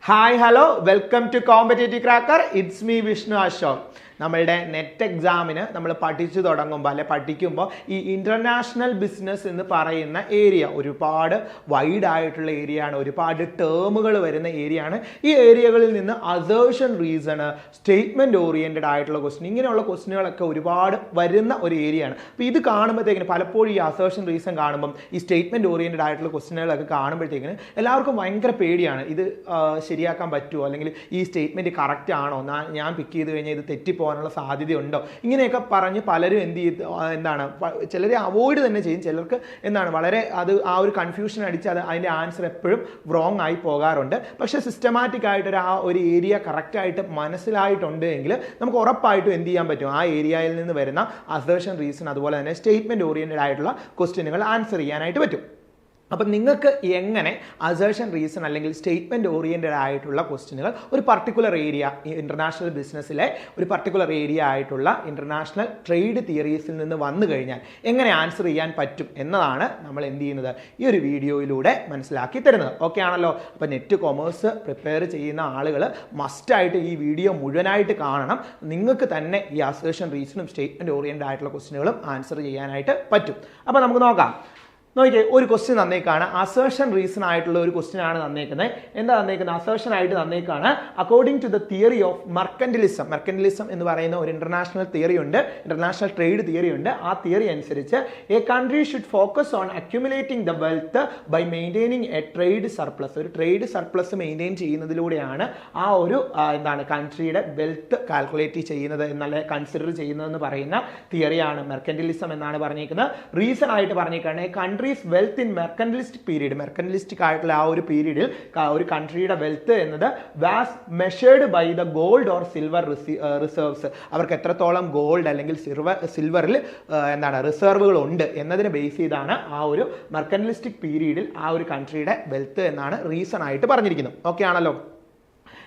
Hi, hello, welcome to Competitive Cracker. It's me, Vishnu Ashok. നമ്മളുടെ net എക്സാമിന് നമ്മൾ പഠിച്ചു തുടങ്ങുമ്പോൾ അല്ലെ പഠിക്കുമ്പോൾ ഈ ഇൻ്റർനാഷണൽ ബിസിനസ് എന്ന് പറയുന്ന ഏരിയ ഒരുപാട് വൈഡ് ആയിട്ടുള്ള ഏരിയ ആണ്, ഒരുപാട് ടേമുകൾ വരുന്ന ഏരിയ ആണ്. ഈ ഏരിയകളിൽ നിന്ന് അസേർഷൻ റീസൺ, സ്റ്റേറ്റ്മെന്റ് ഓറിയന്റഡ് ആയിട്ടുള്ള ക്വസ്റ്റ്യൻ, ഇങ്ങനെയുള്ള ക്വസ്റ്റ്യനുകളൊക്കെ ഒരുപാട് വരുന്ന ഒരു ഏരിയ ആണ്. അപ്പോൾ ഇത് കാണുമ്പോഴത്തേക്കിന് പലപ്പോഴും ഈ അസേർഷൻ റീസൺ കാണുമ്പം ഈ സ്റ്റേറ്റ്മെന്റ് ഓറിയന്റഡ് ആയിട്ടുള്ള ക്വസ്റ്റ്യനുകളൊക്കെ കാണുമ്പോഴത്തേക്കിന് എല്ലാവർക്കും ഭയങ്കര പേടിയാണ്. ഇത് ശരിയാക്കാൻ പറ്റുമോ, അല്ലെങ്കിൽ ഈ സ്റ്റേറ്റ്മെന്റ് കറക്റ്റ് ആണോ, ഞാൻ പിക്ക് ചെയ്ത് കഴിഞ്ഞാൽ ഇത് തെറ്റിപ്പോ സാധ്യതയുണ്ടോ, ഇങ്ങനെയൊക്കെ പറഞ്ഞ് പലരും ചിലരെ അവോയ്ഡ് തന്നെ ചെയ്യും. ചിലർക്ക് വളരെ ആ ഒരു കൺഫ്യൂഷൻ അടിച്ച് അതിന്റെ ആൻസർ എപ്പോഴും റോങ് ആയി പോകാറുണ്ട്. പക്ഷെ സിസ്റ്റമാറ്റിക് ആയിട്ട് ഒരു ഏരിയ കറക്റ്റ് ആയിട്ട് മനസ്സിലായിട്ടുണ്ട് എങ്കിൽ നമുക്ക് ഉറപ്പായിട്ടും എന്ത് ചെയ്യാൻ പറ്റും, ആ ഏരിയയിൽ നിന്ന് വരുന്ന അസേർഷൻ റീസൺ അതുപോലെ തന്നെ സ്റ്റേറ്റ്മെന്റ് ഓറിയന്റഡ് ആയിട്ടുള്ള ക്വസ്റ്റ്യനുകൾ ആൻസർ ചെയ്യാനായിട്ട് പറ്റും. അപ്പം നിങ്ങൾക്ക് എങ്ങനെ അസേർഷൻ റീസൺ അല്ലെങ്കിൽ സ്റ്റേറ്റ്മെന്റ് ഓറിയന്റഡ് ആയിട്ടുള്ള ക്വസ്റ്റ്യനുകൾ ഒരു പർട്ടിക്കുലർ ഏരിയ, ഇന്റർനാഷണൽ ബിസിനസ്സിലെ ഒരു പർട്ടിക്കുലർ ഏരിയ ആയിട്ടുള്ള ഇന്റർനാഷണൽ ട്രേഡ് തിയറീസിൽ നിന്ന് വന്നു കഴിഞ്ഞാൽ എങ്ങനെ ആൻസർ ചെയ്യാൻ പറ്റും എന്നതാണ് നമ്മൾ എന്ത് ചെയ്യുന്നത്, ഈ ഒരു വീഡിയോയിലൂടെ മനസ്സിലാക്കി തരുന്നത്. ഓക്കെ ആണല്ലോ? അപ്പം നെറ്റ് കൊമേഴ്സ് പ്രിപ്പയർ ചെയ്യുന്ന ആളുകൾ മസ്റ്റായിട്ട് ഈ വീഡിയോ മുഴുവനായിട്ട് കാണണം. നിങ്ങൾക്ക് തന്നെ ഈ അസേർഷൻ റീസണും സ്റ്റേറ്റ്മെന്റ് ഓറിയന്റഡ് ആയിട്ടുള്ള ക്വസ്റ്റ്യനുകളും ആൻസർ ചെയ്യാനായിട്ട് പറ്റും. അപ്പം നമുക്ക് നോക്കാം. നോക്കിയേ, ഒരു ക്വസ്റ്റ്യൻ തന്നേക്കാണ്, അസേർഷൻ റീസൺ ആയിട്ടുള്ള ഒരു ക്വസ്റ്റ്യൻ ആണ് തന്നേക്കുന്നത്. എന്താ തന്നേക്കുന്നത്? അസേർഷൻ ആയിട്ട് തന്നേക്കാണ് according to the theory of mercantilism. Mercantilism എന്ന് പറയുന്ന ഒരു ഇന്റർനാഷണൽ തിയറി ഉണ്ട്, ഇന്റർനാഷണൽ ട്രേഡ് തിയറി ഉണ്ട്. ആ തിയറി അനുസരിച്ച് a country should focus on accumulating the wealth by maintaining a trade surplus. ഒരു ട്രേഡ് സർപ്ലസ് മെയിൻറ്റെയിൻ ചെയ്യുന്നതിലൂടെയാണ് ആ ഒരു കൺട്രിയുടെ വെൽത്ത് കാൽക്കുലേറ്റ് ചെയ്യുന്നത് എന്നല്ല കൺസിഡർ ചെയ്യുന്നതെന്ന് പറയുന്ന തിയറിയാണ് മെർക്കന്റിലിസം എന്നാണ് പറഞ്ഞേക്കുന്നത്. റീസൺ ആയിട്ട് പറഞ്ഞേക്കാണ് countries wealth in mercantilistic period. Mercantilistic ആയിട്ടുള്ള ആ ഒരു പീരീഡിൽ ഒരു കൺട്രിയുടെ വെൽത്ത് എന്നത് was measured by the gold or silver reserves. അവർക്ക് എത്രത്തോളം ഗോൾഡ് അല്ലെങ്കിൽ സിൽവറിൽ റിസർവുകൾ ഉണ്ട് എന്നതിനെ ബേസ് ചെയ്താണ് ആ ഒരു മെർക്കന്റലിസ്റ്റിക് പീരീഡിൽ ആ ഒരു കൺട്രിയുടെ വെൽത്ത് എന്നാണ് റീസൺ ആയിട്ട് പറഞ്ഞിരിക്കുന്നത്. ഓക്കെ ആണല്ലോ?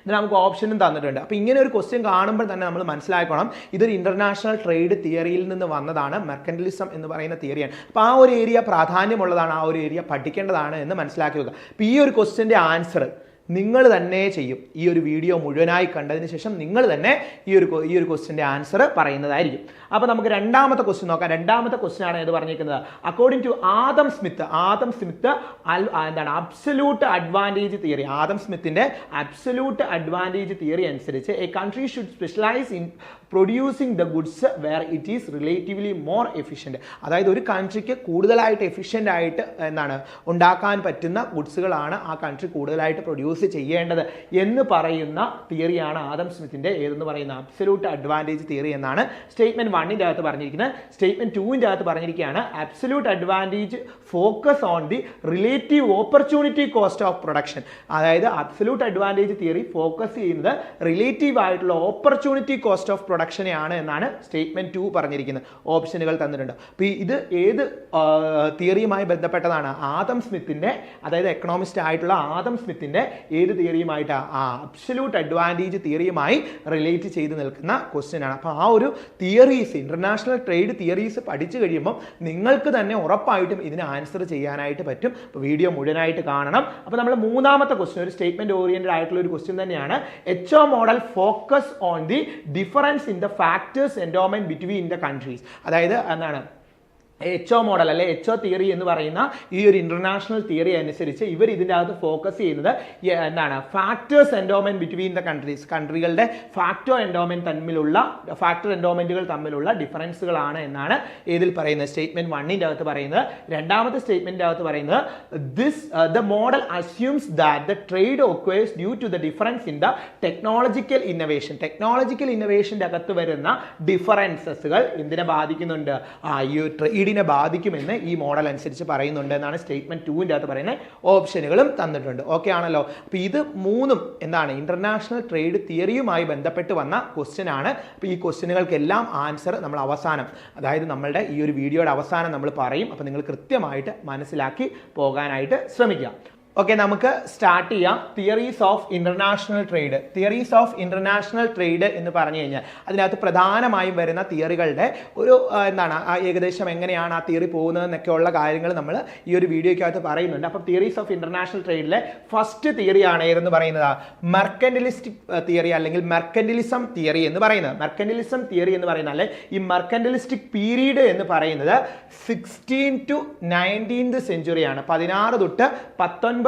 ഇതിന് നമുക്ക് ഓപ്ഷനും തന്നിട്ടുണ്ട്. അപ്പോൾ ഇങ്ങനെ ഒരു ക്വസ്റ്റ്യൻ കാണുമ്പോൾ തന്നെ നമ്മൾ മനസ്സിലാക്കണം ഇതൊരു ഇന്റർനാഷണൽ ട്രേഡ് തിയറിയിൽ നിന്ന് വന്നതാണ്, മെർക്കന്റലിസം എന്ന് പറയുന്ന തിയറിയാണ്. അപ്പോൾ ആ ഒരു ഏരിയ പ്രാധാന്യമുള്ളതാണ്, ആ ഒരു ഏരിയ പഠിക്കേണ്ടതാണ് എന്ന് മനസ്സിലാക്കി വെക്കുക. അപ്പോൾ ഈ ഒരു ക്വസ്റ്റ്യൻ്റെ ആൻസർ നിങ്ങൾ തന്നെ ചെയ്യും. ഈ ഒരു വീഡിയോ മുഴുവനായി കണ്ടതിന് ശേഷം നിങ്ങൾ തന്നെ ഈ ഒരു ക്വസ്റ്റ്യൻ്റെ ആൻസർ പറയുന്നതായിരിക്കും. അപ്പോൾ നമുക്ക് രണ്ടാമത്തെ ക്വസ്റ്റ്യൻ നോക്കാം. രണ്ടാമത്തെ ക്വസ്റ്റ്യൻ ആണ് ഇത് പറഞ്ഞിരിക്കുന്നത്. According to Adam Smith absolute advantage theory. Adam സ്മിത്തിന്റെ അബ്സല്യൂട്ട് അഡ്വാൻറ്റേജ് തിയറി അനുസരിച്ച് a country should specialise in producing the goods where it is relatively more efficient. അതായത് ഒരു കൺട്രിക്ക് കൂടുതലായിട്ട് എഫിഷ്യൻ്റ് ആയിട്ട് ഉണ്ടാക്കാൻ പറ്റുന്ന ഗുഡ്സുകളാണ് ആ കൺട്രി കൂടുതലായിട്ട് പ്രൊഡ്യൂസ് ചെയ്യേണ്ടത് എന്ന് പറയുന്ന തിയറിയാണ് ആദം സ്മിത്തിന്റെ ഏതെന്ന് പറയുന്ന അബ്സല്യൂട്ട് അഡ്വാൻറ്റേജ് തിയറി എന്നാണ് സ്റ്റേറ്റ്മെന്റ് 1ന്റെ അകത്ത് പറഞ്ഞിരിക്കുന്നത്. സ്റ്റേറ്റ്മെന്റ് 2ന്റെ അകത്ത് പറഞ്ഞിരിക്കുകയാണ് absolute advantage focus on the relative opportunity cost of production. അതായത് അബ്സല്യൂട്ട് അഡ്വാൻറ്റേജ് തിയറി ഫോക്കസ് ചെയ്യുന്നത് റിലേറ്റീവ് ആയിട്ടുള്ള ഓപ്പർച്യൂണിറ്റി കോസ്റ്റ് ഓഫ് പ്രൊഡക്ഷനെയാണ് എന്നാണ് സ്റ്റേറ്റ്മെന്റ് 2 പറഞ്ഞിരിക്കുന്നത്. ഓപ്ഷനുകൾ തന്നിട്ടുണ്ട്. അപ്പോൾ ഇത് ഏത് തിയറിയുമായി ബന്ധപ്പെട്ടതാണ്? ആദം സ്മിത്തിന്റെ, അതായത് എക്കണോമിസ്റ്റ് ആയിട്ടുള്ള ആദം സ്മിത്തിന്റെ ഏത് തിയറിയുമായിട്ടാണ്? അബ്സല്യൂട്ട് അഡ്വാൻറ്റേജ് തിയറിയുമായി റിലേറ്റ് ചെയ്ത് നിൽക്കുന്ന ക്വസ്റ്റ്യൻ ആണ്. അപ്പോൾ ആ ഒരു തിയറീസ്, ഇന്റർനാഷണൽ ട്രേഡ് തിയറീസ് പഠിച്ചു കഴിയുമ്പോൾ നിങ്ങൾക്ക് തന്നെ ഉറപ്പായിട്ടും ഇതിന് ആൻസർ ചെയ്യാനായിട്ട് പറ്റും. അപ്പോൾ വീഡിയോ മുഴുവനായിട്ട് കാണണം. അപ്പോൾ നമ്മൾ മൂന്നാമത്തെ ക്വസ്റ്റ്യൻ ഒരു സ്റ്റേറ്റ്മെന്റ് ഓറിയന്റഡ് ആയിട്ടുള്ള ഒരു ക്വസ്റ്റ്യൻ തന്നെയാണ്. HO model focus on the difference in the factors endowment between the countries. അതായത് HO മോഡൽ അല്ലെ HO തിയറി എന്ന് പറയുന്ന ഈ ഒരു ഇന്റർനാഷണൽ തിയറി അനുസരിച്ച് ഇവർ ഇതിൻ്റെ അകത്ത് ഫോക്കസ് ചെയ്യുന്നത് factors endowment between the countries. കൺട്രികളുടെ ഫാക്ടർ എൻഡോമെന്റുകൾ തമ്മിലുള്ള ഡിഫറൻസുകളാണ് എന്നാണ് ഇതിൽ പറയുന്നത്. സ്റ്റേറ്റ്മെന്റ് 1ന്റെ അകത്ത് പറയുന്നത്. രണ്ടാമത്തെ സ്റ്റേറ്റ്മെന്റിന്റെ അകത്ത് പറയുന്നത് the model assumes that the trade occurs due to the difference in the technological innovation. Technological ഇന്നോവേഷന്റെ അകത്ത് വരുന്ന ഡിഫറൻസസുകൾ എന്തിനെ ബാധിക്കുന്നുണ്ട്? ഈ ട്രേഡ് ബാധിക്കുമെന്ന് ഈ മോഡൽ അനുസരിച്ച് പറയുന്നുണ്ട് എന്നാണ് സ്റ്റേറ്റ്മെന്റ് 2ന്റെ അകത്ത് പറയുന്നത്. ഓപ്ഷനുകളും തന്നിട്ടുണ്ട്. ഓക്കെ ആണല്ലോ? അപ്പോൾ ഇത് മൂന്നും ഇന്റർനാഷണൽ ട്രേഡ് തിയറിയുമായി ബന്ധപ്പെട്ട് വന്ന ക്വസ്റ്റ്യൻ ആണ്. അപ്പോൾ ഈ ക്വസ്റ്റ്യനുകൾക്കെല്ലാം ആൻസർ നമ്മൾ അവസാനം, അതായത് നമ്മളുടെ ഈ ഒരു വീഡിയോയുടെ അവസാനം നമ്മൾ പറയും. അപ്പോൾ നിങ്ങൾ കൃത്യമായിട്ട് മനസ്സിലാക്കി പോകാനായിട്ട് ശ്രമിക്കുക. ഓക്കെ, നമുക്ക് സ്റ്റാർട്ട് ചെയ്യാം. Theories of international trade. Theories of international trade എന്ന് പറഞ്ഞു കഴിഞ്ഞാൽ അതിനകത്ത് പ്രധാനമായും വരുന്ന തിയറികളുടെ ഒരു എന്താണ് ഏകദേശം എങ്ങനെയാണ് ആ തിയറി പോകുന്നതെന്നൊക്കെയുള്ള കാര്യങ്ങൾ നമ്മൾ ഈ ഒരു വീഡിയോയ്ക്കകത്ത് പറയുന്നുണ്ട്. അപ്പം തിയറീസ് ഓഫ് ഇന്റർനാഷണൽ ട്രേഡിലെ ഫസ്റ്റ് തിയറിയാണ് ഏതെന്ന് പറയുന്നത് മെർക്കന്റലിസ്റ്റിക് തിയറി അല്ലെങ്കിൽ മെർക്കന്റലിസം തിയറി എന്ന് പറയുന്നത്. മെർക്കന്റലിസം തിയറി എന്ന് പറയുന്നത് ഈ മെർക്കന്റലിസ്റ്റിക് പീരീഡ് എന്ന് പറയുന്നത് 16 to 19th സെഞ്ചുറിയാണ്. 16 തൊട്ട് 19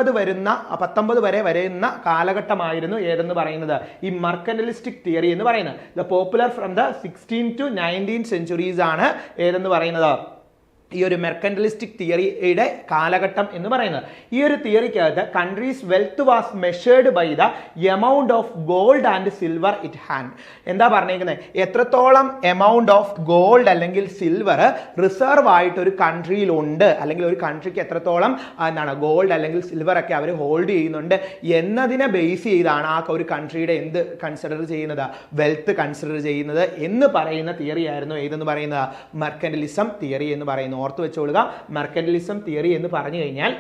വരെ വരുന്ന കാലഘട്ടമായിരുന്നു ഏതെന്ന് പറയുന്നത് ഈ മെർക്കന്റലിസ്റ്റിക് തിയറി എന്ന് പറയുന്നത്. The popular from the 16 to 19th centuries ആണ് ഏതെന്ന് പറയുന്നത് ഈ ഒരു മെർക്കന്റലിസ്റ്റിക് തിയറിയുടെ കാലഘട്ടം എന്ന് പറയുന്നത്. ഈ ഒരു തിയറിക്കകത്ത് country's wealth was measured by the amount of gold and silver it hand. എന്താ പറഞ്ഞേക്കുന്നത്, എത്രത്തോളം എമൗണ്ട് ഓഫ് ഗോൾഡ് അല്ലെങ്കിൽ സിൽവർ റിസർവ് ആയിട്ട് ഒരു കൺട്രിയിൽ ഉണ്ട്, അല്ലെങ്കിൽ ഒരു കൺട്രിക്ക് എത്രത്തോളം എന്താണ് ഗോൾഡ് അല്ലെങ്കിൽ സിൽവർ ഒക്കെ അവർ ഹോൾഡ് ചെയ്യുന്നുണ്ട് എന്നതിനെ ബേസ് ചെയ്താണ് ആ ഒരു കൺട്രിയുടെ എന്ത് കൺസിഡർ ചെയ്യുന്നത്, വെൽത്ത് കൺസിഡർ ചെയ്യുന്നത് എന്ന് പറയുന്ന തിയറി ആയിരുന്നു ഏതെന്ന് പറയുന്നത് മെർക്കന്റലിസം തിയറി എന്ന് പറയുന്നത്. ഓർത്ത് വെച്ചോളുക, മെർക്കന്റലിസം തിയറി എന്ന് പറഞ്ഞു കഴിഞ്ഞാൽ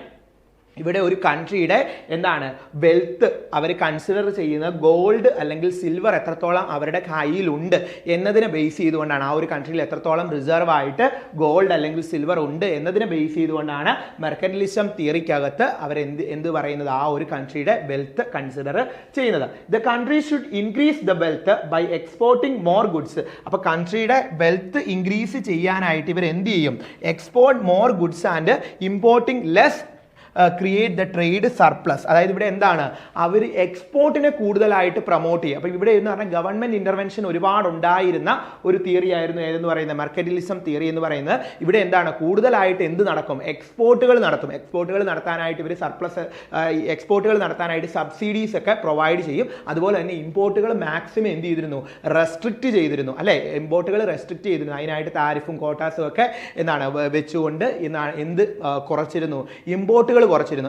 ഇവിടെ ഒരു കൺട്രിയുടെ എന്താണ് വെൽത്ത് അവർ കൺസിഡർ ചെയ്യുന്ന ഗോൾഡ് അല്ലെങ്കിൽ സിൽവർ എത്രത്തോളം അവരുടെ കയ്യിലുണ്ട് എന്നതിനെ ബേസ് ചെയ്തുകൊണ്ടാണ്, ആ ഒരു കൺട്രിയിൽ എത്രത്തോളം റിസർവ് ആയിട്ട് ഗോൾഡ് അല്ലെങ്കിൽ സിൽവർ ഉണ്ട് എന്നതിനെ ബേസ് ചെയ്തുകൊണ്ടാണ് മെർക്കന്റലിസം തിയറിക്കകത്ത് അവർ എന്ത് പറയുന്നത് ആ ഒരു കൺട്രിയുടെ വെൽത്ത് കൺസിഡർ ചെയ്യുന്നത്. The country should increase the wealth by exporting more goods. അപ്പൊ കൺട്രിയുടെ വെൽത്ത് ഇൻക്രീസ് ചെയ്യാനായിട്ട് ഇവർ എന്ത് ചെയ്യും, export more goods and importing less create the trade surplus. അതായത് ഇവിടെ എന്താണ് അവർ എക്സ്പോർട്ടിനെ കൂടുതലായിട്ട് പ്രൊമോട്ട് ചെയ്യുക. അപ്പോൾ ഇവിടെ എന്ന് പറഞ്ഞാൽ ഗവൺമെന്റ് ഇന്റർവെൻഷൻ ഒരുപാട് ഉണ്ടായിരുന്ന ഒരു തിയറി ആയിരുന്നു ഏതെന്ന് പറയുന്നത് മെർക്കന്റലിസം തിയറി എന്ന് പറയുന്നത്. ഇവിടെ എന്താണ് കൂടുതലായിട്ട് എന്ത് നടക്കും, എക്സ്പോർട്ടുകൾ നടത്തും. എക്സ്പോർട്ടുകൾ നടത്താനായിട്ട് ഇവർ എക്സ്പോർട്ടുകൾ നടത്താനായിട്ട് സബ്സിഡീസ് ഒക്കെ പ്രൊവൈഡ് ചെയ്യും. അതുപോലെ തന്നെ ഇമ്പോർട്ടുകൾ മാക്സിമം എന്ത് ചെയ്തിരുന്നു, റെസ്ട്രിക്റ്റ് ചെയ്തിരുന്നു അല്ലെ, ഇമ്പോർട്ടുകൾ റെസ്ട്രിക്റ്റ് ചെയ്തിരുന്നു. അതിനായിട്ട് താരിഫും കോട്ടാസും ഒക്കെ എന്താണ് വെച്ചുകൊണ്ട് എന്ത് കുറച്ചിരുന്നു, ഇമ്പോർട്ടുകൾ കുറച്ചിരുന്നു.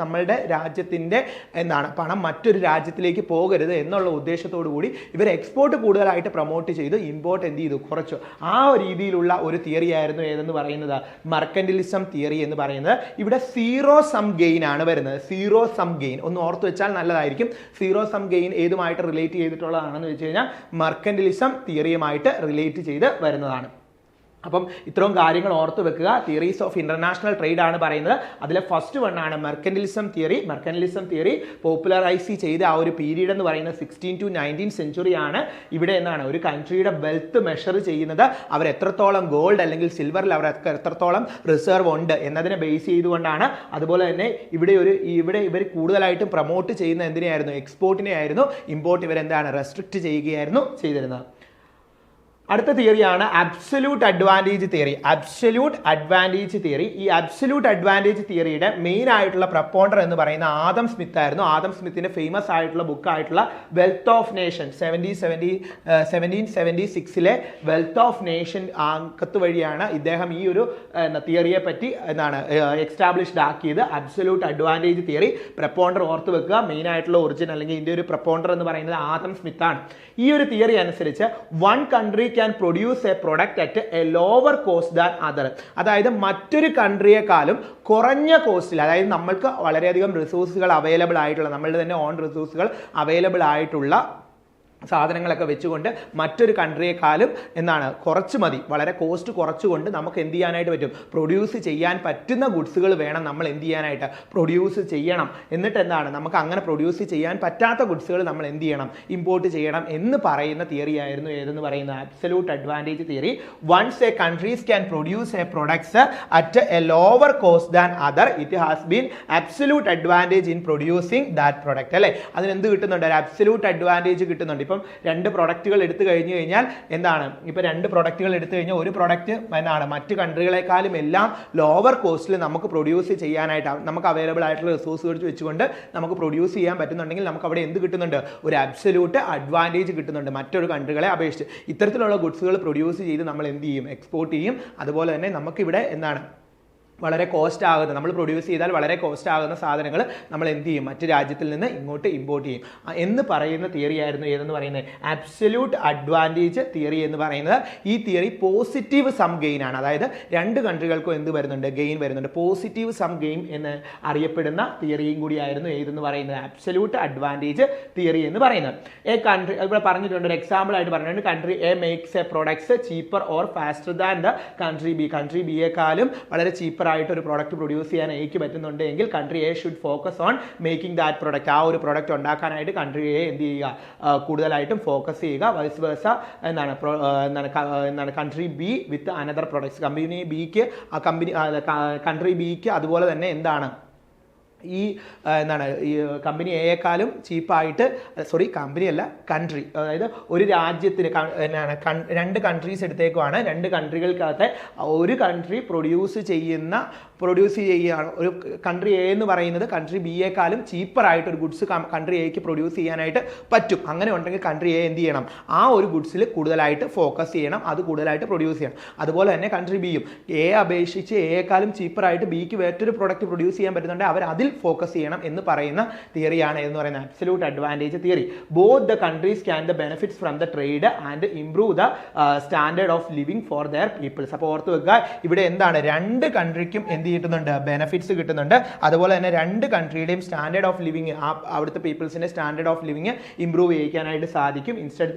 നമ്മളുടെ രാജ്യത്തിന്റെ എന്താണ് പണം മറ്റൊരു രാജ്യത്തിലേക്ക് പോകരുത് എന്നുള്ള ഉദ്ദേശത്തോടു കൂടി ഇവർ എക്സ്പോർട്ട് കൂടുതലായിട്ട് പ്രൊമോട്ട് ചെയ്തു, ഇമ്പോർട്ട് എന്ത് ചെയ്തു, കുറച്ചു. ആ രീതിയിലുള്ള ഒരു തിയറി ആയിരുന്നു ഏതെന്ന് പറയുന്നത് മെർക്കന്റലിസം തിയറി എന്ന് പറയുന്നത്. ഇവിടെ സീറോ സം ഗെയിൻ ആണ് വരുന്നത്. സീറോ സം ഗെയിൻ ഒന്ന് ഓർത്ത് വെച്ചാൽ നല്ലതായിരിക്കും. സീറോ സം ഗെയിൻ ഏതുമായിട്ട് റിലേറ്റ് ചെയ്തിട്ടുള്ളതാണെന്ന് വെച്ച് കഴിഞ്ഞാൽ മെർക്കന്റലിസം തിയറിയുമായിട്ട് റിലേറ്റ് ചെയ്ത് വരുന്നതാണ്. അപ്പം ഇത്രയും കാര്യങ്ങൾ ഓർത്ത് വെക്കുക. തിയറീസ് ഓഫ് ഇന്റർനാഷണൽ ട്രേഡ് ആണ് പറയുന്നത്. അതിലെ ഫസ്റ്റ് വൺ ആണ് mercantilism theory. Mercantilism theory popularise ചെയ്ത ആ ഒരു പീരീഡ് എന്ന് പറയുന്നത് 16 to 19th century ആണ്. ഇവിടെ എന്താണ് ഒരു കൺട്രിയുടെ വെൽത്ത് മെഷർ ചെയ്യുന്നത് അവർ എത്രത്തോളം ഗോൾഡ് അല്ലെങ്കിൽ സിൽവറിൽ അവർ എത്രത്തോളം റിസർവ് ഉണ്ട് എന്നതിനെ ബേസ് ചെയ്തുകൊണ്ടാണ്. അതുപോലെ തന്നെ ഇവിടെ ഇവർ കൂടുതലായിട്ടും പ്രൊമോട്ട് ചെയ്യുന്ന എന്തിനെയായിരുന്നു, എക്സ്പോർട്ടിനെ ആയിരുന്നു. ഇമ്പോർട്ട് ഇവരെന്താണ് റെസ്ട്രിക്റ്റ് ചെയ്യുകയായിരുന്നു ചെയ്തിരുന്നത്. അടുത്ത തിയറിയാണ് absolute advantage theory. Absolute advantage theory. ഈ അബ്സല്യൂട്ട് അഡ്വാൻറ്റേജ് തിയറിയുടെ മെയിൻ ആയിട്ടുള്ള പ്രപ്പോണ്ടർ എന്ന് പറയുന്ന ആദം സ്മിത്ത് ആയിരുന്നു. ആദം സ്മിത്തിന്റെ ഫേമസ് ആയിട്ടുള്ള ബുക്കായിട്ടുള്ള wealth of nation 1776 wealth of nation ആക്കത്ത് വഴിയാണ് ഇദ്ദേഹം ഈ ഒരു തിയറിയെ പറ്റി എക്സ്റ്റാബ്ലിഷ്ഡ് ആക്കിയത്. അബ്സല്യൂട്ട് അഡ്വാൻറ്റേജ് തിയറി പ്രപ്പോണ്ടർ ഓർത്ത് വെക്കുക. മെയിൻ ആയിട്ടുള്ള ഒറിജിൻ അല്ലെങ്കിൽ ഇതിന്റെ ഒരു പ്രപ്പോണ്ടർ എന്ന് പറയുന്നത് ആദം സ്മിത്ത് ആണ്. ഈ ഒരു തിയറി അനുസരിച്ച് one country can produce a product at a lower cost than other. അതായത് മറ്റൊരു കൺട്രിയെക്കാളും കുറഞ്ഞ കോസ്റ്റിൽ, അതായത് നമ്മൾക്ക് വളരെയധികം റിസോഴ്സുകൾ അവൈലബിൾ ആയിട്ടുള്ള, നമ്മളുടെ തന്നെ ഓൺ റിസോഴ്സുകൾ അവൈലബിൾ ആയിട്ടുള്ള സാധനങ്ങളൊക്കെ വെച്ചുകൊണ്ട് മറ്റൊരു കൺട്രിയെക്കാളും കുറച്ച് മതി, വളരെ കോസ്റ്റ് കുറച്ചുകൊണ്ട് നമുക്ക് എന്ത് ചെയ്യാനായിട്ട് പറ്റും, പ്രൊഡ്യൂസ് ചെയ്യാൻ പറ്റുന്ന ഗുഡ്സുകൾ വേണം നമ്മൾ എന്ത് ചെയ്യാനായിട്ട്, പ്രൊഡ്യൂസ് ചെയ്യണം. എന്നിട്ട് നമുക്ക് അങ്ങനെ പ്രൊഡ്യൂസ് ചെയ്യാൻ പറ്റാത്ത ഗുഡ്സുകൾ നമ്മൾ എന്ത് ചെയ്യണം, ഇമ്പോർട്ട് ചെയ്യണം എന്ന് പറയുന്ന തിയറി ആയിരുന്നു ഏതെന്ന് പറയുന്ന absolute advantage theory. Once a countries can produce a products at a lower cost than other it has been absolute advantage in producing that product അല്ലേ. അതിനെന്ത് കിട്ടുന്നുണ്ട്, ഒരു അബ്സല്യൂട്ട് അഡ്വാൻറ്റേജ് കിട്ടുന്നുണ്ട്. ഇപ്പം രണ്ട് പ്രൊഡക്റ്റുകൾ എടുത്തു കഴിഞ്ഞു കഴിഞ്ഞാൽ ഇപ്പം രണ്ട് പ്രൊഡക്റ്റുകൾ എടുത്തു കഴിഞ്ഞാൽ ഒരു പ്രൊഡക്റ്റ് മറ്റ് കൺട്രികളെക്കാളും എല്ലാം ലോവർ കോസ്റ്റിൽ നമുക്ക് പ്രൊഡ്യൂസ് ചെയ്യാനായിട്ട് നമുക്ക് അവൈലബിൾ ആയിട്ടുള്ള റിസോഴ്സുകൾ വെച്ചുകൊണ്ട് നമുക്ക് പ്രൊഡ്യൂസ് ചെയ്യാൻ പറ്റുന്നുണ്ടെങ്കിൽ നമുക്ക് അവിടെ എന്ത് കിട്ടുന്നുണ്ട്, ഒരു അബ്സല്യൂട്ട് അഡ്വാൻറ്റേജ് കിട്ടുന്നുണ്ട് മറ്റൊരു കൺട്രികളെ അപേക്ഷിച്ച്. ഇത്തരത്തിലുള്ള ഗുഡ്സുകൾ പ്രൊഡ്യൂസ് ചെയ്ത് നമ്മൾ എന്ത് ചെയ്യും, എക്സ്പോർട്ട് ചെയ്യും. അതുപോലെ തന്നെ നമുക്കിവിടെ വളരെ കോസ്റ്റ് ആകുന്ന, നമ്മൾ പ്രൊഡ്യൂസ് ചെയ്താൽ വളരെ കോസ്റ്റ് ആകുന്ന സാധനങ്ങൾ നമ്മൾ എന്ത് ചെയ്യും, മറ്റു രാജ്യത്തിൽ നിന്ന് ഇങ്ങോട്ട് ഇമ്പോർട്ട് ചെയ്യും എന്ന് പറയുന്ന തിയറി ആയിരുന്നു ഏതെന്ന് പറയുന്നത് അബ്സല്യൂട്ട് അഡ്വാൻറ്റേജ് തിയറി എന്ന് പറയുന്നത്. ഈ തിയറി പോസിറ്റീവ് സം ഗെയിൻ ആണ്. അതായത് രണ്ട് കൺട്രികൾക്കും എന്ത് വരുന്നുണ്ട്, ഗെയിൻ വരുന്നുണ്ട്. പോസിറ്റീവ് സം ഗെയിൻ എന്ന് അറിയപ്പെടുന്ന തിയറിയും കൂടിയായിരുന്നു ഏതെന്ന് പറയുന്നത് അബ്സല്യൂട്ട് അഡ്വാൻറ്റേജ് തിയറി എന്ന് പറയുന്നത്. എ കൺട്രി ഇവിടെ പറഞ്ഞിട്ടുണ്ട്, ഒരു എക്സാമ്പിൾ ആയിട്ട് പറഞ്ഞിട്ടുണ്ട്, country A makes a products cheaper or faster than the country B. Country ബിയേക്കാളും വളരെ ചീപ്പർ ആയിട്ട് ഒരു പ്രോഡക്റ്റ് പ്രൊഡ്യൂസ് ചെയ്യാൻ എക്ക് പറ്റുന്നുണ്ടെങ്കിൽ country A should focus on making that product. ആ ഒരു പ്രോഡക്റ്റ് ഉണ്ടാക്കാനായിട്ട് കൺട്രി എ എന്ത് ചെയ്യുക, കൂടുതലായിട്ടും ഫോക്കസ് ചെയ്യുക. വൈസ് വേഴ്സ എന്താണ് country B with another products. Country ബിക്ക് അതുപോലെ തന്നെ എന്താണ് ഈ കമ്പനി എയേക്കാളും ചീപ്പായിട്ട്, കമ്പനി അല്ല കൺട്രി, അതായത് ഒരു രാജ്യത്തിന് രണ്ട് കൺട്രീസ് എടുത്തേക്കുവാണ്. രണ്ട് കൺട്രികൾക്കകത്തെ ഒരു കൺട്രി പ്രൊഡ്യൂസ് ചെയ്യുകയാണ്. ഒരു കൺട്രി എ എന്ന് പറയുന്നത് കൺട്രി ബിയേക്കാളും ചീപ്പറായിട്ട് ഒരു ഗുഡ്സ് കൺട്രി എക്ക് പ്രൊഡ്യൂസ് ചെയ്യാനായിട്ട് പറ്റും. അങ്ങനെ ഉണ്ടെങ്കിൽ കൺട്രി എ എന്ത് ചെയ്യണം, ആ ഒരു ഗുഡ്സിൽ കൂടുതലായിട്ട് ഫോക്കസ് ചെയ്യണം, അത് കൂടുതലായിട്ട് പ്രൊഡ്യൂസ് ചെയ്യണം. അതുപോലെ തന്നെ കൺട്രി ബിയും എ അപേക്ഷിച്ച് എയേക്കാളും ചീപ്പറായിട്ട് ബിക്ക് വേറൊരു പ്രോഡക്റ്റ് പ്രൊഡ്യൂസ് ചെയ്യാൻ പറ്റുന്നുണ്ടെങ്കിൽ അവർ അതിൽ ഫോക്കസ് ചെയ്യണം എന്ന് പറയുന്ന തിയറിയാണ് എന്ന് പറയുന്നത് absolute advantage theory. Both the countries can the benefits from the trade and improve the standard of living for their peoples. അപ്പോൾ ഓർത്ത് വെക്കുക, ഇവിടെ എന്താണ്, രണ്ട് കൺട്രിക്കും എന്ത് കിട്ടുന്നുണ്ട്, ബെനിഫിറ്റ്സ് കിട്ടുന്നുണ്ട്. അതുപോലെ തന്നെ രണ്ട് കൺട്രിയുടെയും സ്റ്റാൻഡേർഡ് ഓഫ് ലിവിംഗ്, അവിടുത്തെ പീപ്പിൾസിന്റെ സ്റ്റാൻഡേർഡ് ഓഫ് ലിവിംഗ് ഇംപ്രൂവ് ചെയ്യിക്കാനായിട്ട് സാധിക്കും. ഇൻസ്റ്റെഡ്